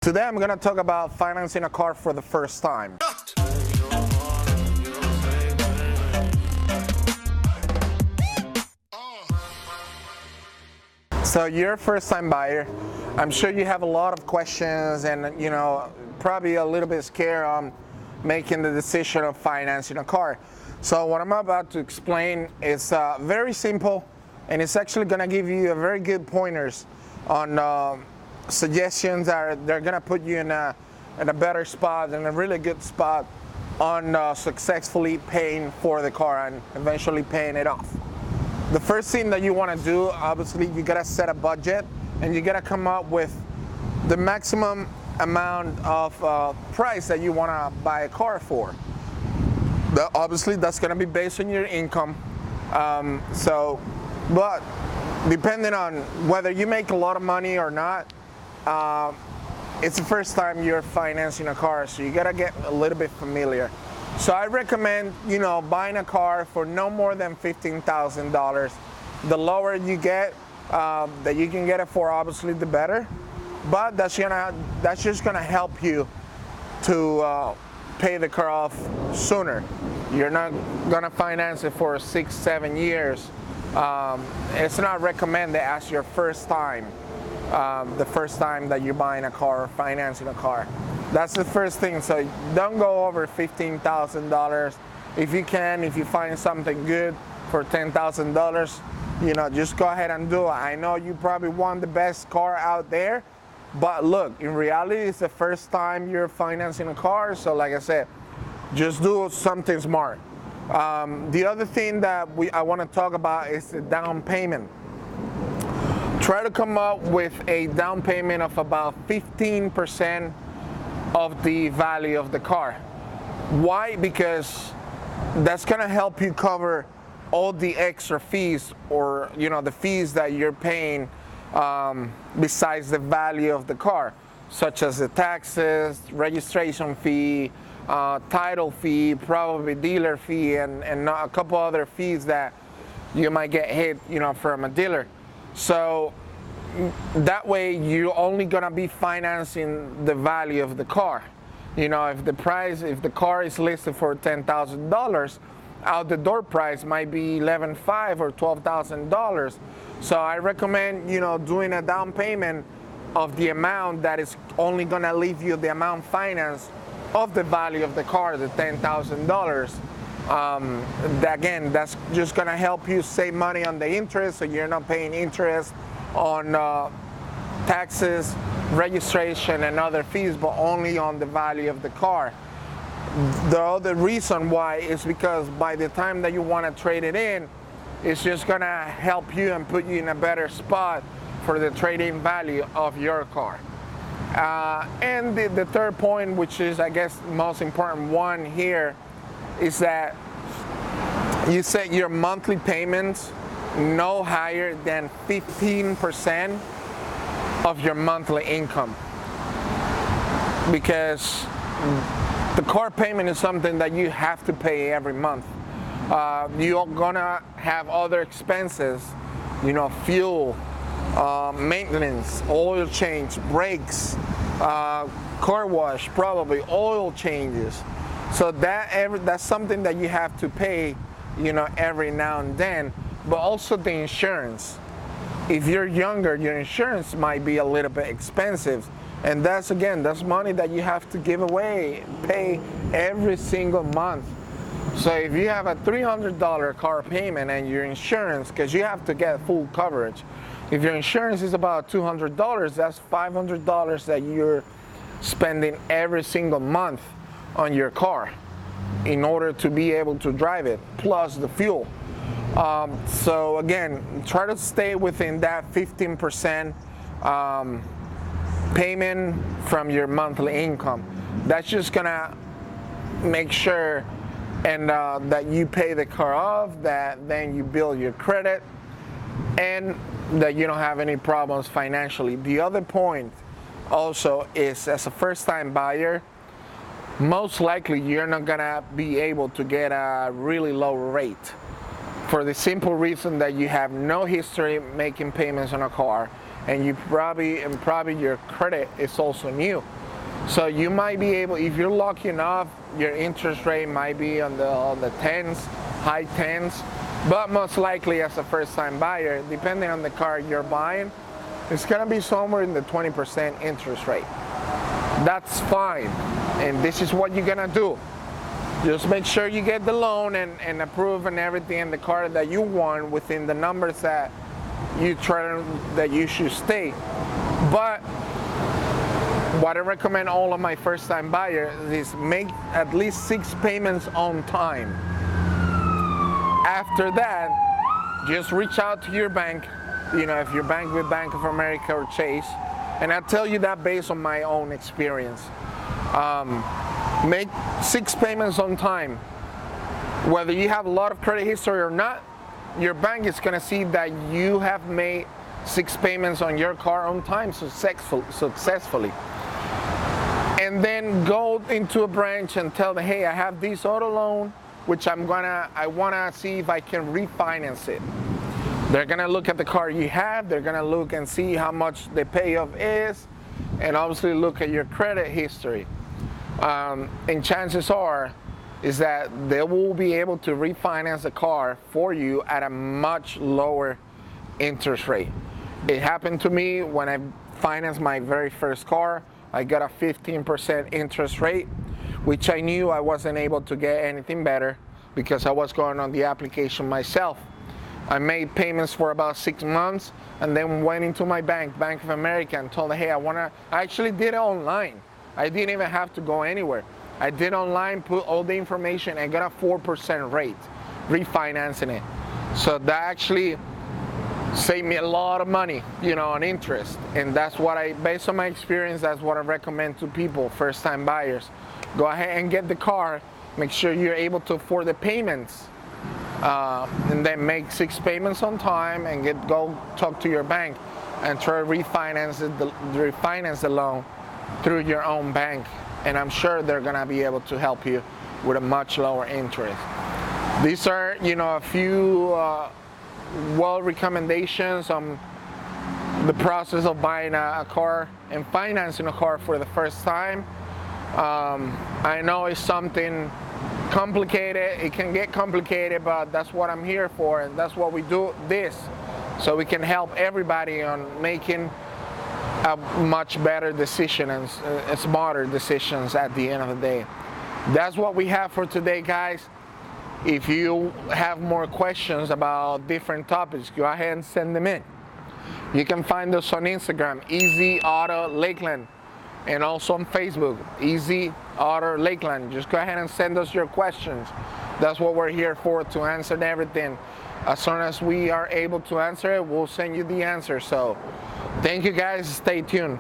Today I'm going to talk about financing a car for the first time. So you're a first-time buyer. I'm sure you have a lot of questions and probably a little bit scared on making the decision of financing a car. So what I'm about to explain is very simple, and it's actually going to give you a very good pointers on suggestions that they're going to put you in a better spot, in a really good spot on successfully paying for the car and eventually paying it off. The first thing that you want to do, obviously, you got to set a budget and you got to come up with the maximum amount of price that you want to buy a car for. Obviously, that's going to be based on your income. But depending on whether you make a lot of money or not, it's the first time you're financing a car, so you gotta get a little bit familiar. So I recommend, buying a car for no more than $15,000. The lower you get, that you can get it for, obviously, the better. But that's just gonna help you to pay the car off sooner. You're not gonna finance it for 6-7 years. It's not recommended as your first time. The first time that you're buying a car or financing a car. That's the first thing. So don't go over $15,000. If you find something good for $10,000, just go ahead and do it. I know you probably want the best car out there, but look, in reality, it's the first time you're financing a car. So like I said, just do something smart. The other thing that I want to talk about is the down payment. Try to come up with a down payment of about 15% of the value of the car. Why? Because that's going to help you cover all the extra fees, or the fees that you're paying besides the value of the car, such as the taxes, registration fee, title fee, probably dealer fee, and a couple other fees that you might get hit from a dealer. So that way you're only gonna be financing the value of the car. If the car is listed for $10,000, out the door price might be $11,500 or $12,000. So I recommend doing a down payment of the amount that is only gonna leave you the amount financed of the value of the car, the $10,000. Again, that's just gonna help you save money on the interest, so you're not paying interest on taxes, registration, and other fees, but only on the value of the car. The other reason why is because by the time that you want to trade it in, it's just gonna help you and put you in a better spot for the trade-in value of your car. And the third point, which is, I guess, the most important one here, is that you set your monthly payments no higher than 15% of your monthly income, because the car payment is something that you have to pay every month. You're gonna have other expenses, fuel, maintenance, oil change, brakes, car wash, probably oil changes. So that's something that you have to pay, every now and then. But also the insurance. If you're younger, your insurance might be a little bit expensive. And that's money that you have to give away, pay every single month. So if you have a $300 car payment and your insurance, because you have to get full coverage, if your insurance is about $200, that's $500 that you're spending every single month on your car in order to be able to drive it, plus the fuel. So again, try to stay within that 15% payment from your monthly income. That's just gonna make sure that you pay the car off, that then you build your credit, and that you don't have any problems financially. The other point also is, as a first-time buyer, most likely you're not gonna be able to get a really low rate, for the simple reason that you have no history making payments on a car, and probably your credit is also new. So you might be able, if you're lucky enough, your interest rate might be on the tens, high tens, but most likely as a first-time buyer, depending on the car you're buying, it's gonna be somewhere in the 20% interest rate. That's fine, and this is what you're gonna do. Just make sure you get the loan and approve and everything in the car that you want within the numbers that you should stay. But what I recommend all of my first-time buyers is make at least 6 payments on time. After that, just reach out to your bank, if you're banked with Bank of America or Chase, and I tell you that based on my own experience. Make 6 payments on time. Whether you have a lot of credit history or not, your bank is gonna see that you have made 6 payments on your car on time successfully. And then go into a branch and tell them, hey, I have this auto loan, which I wanna see if I can refinance it. They're gonna look at the car you have, they're gonna look and see how much the payoff is, and obviously look at your credit history. And chances are is that they will be able to refinance the car for you at a much lower interest rate. It happened to me when I financed my very first car. I got a 15% interest rate, which I knew I wasn't able to get anything better because I was going on the application myself. I made payments for about 6 months and then went into my bank, Bank of America, and told them, hey, I actually did it online. I didn't even have to go anywhere. I did online, put all the information, and got a 4% rate, refinancing it. So that actually saved me a lot of money, on interest. And that's what based on my experience, that's what I recommend to people, first-time buyers. Go ahead and get the car, make sure you're able to afford the payments, and then make 6 payments on time and go talk to your bank and try to refinance the loan through your own bank, and I'm sure they're gonna be able to help you with a much lower interest. These are, a few recommendations on the process of buying a car and financing a car for the first time. I know it's something complicated. It can get complicated, but that's what I'm here for, and that's what we do this, so we can help everybody on making a much better decision and smarter decisions at the end of the day. That's what we have for today, guys. If you have more questions about different topics, go ahead and send them in. You can find us on Instagram, Easy Auto Lakeland, and also on Facebook, Easy Auto Lakeland. Just go ahead and send us your questions. That's what we're here for, to answer everything. As soon as we are able to answer it, we'll send you the answer. So thank you, guys. Stay tuned.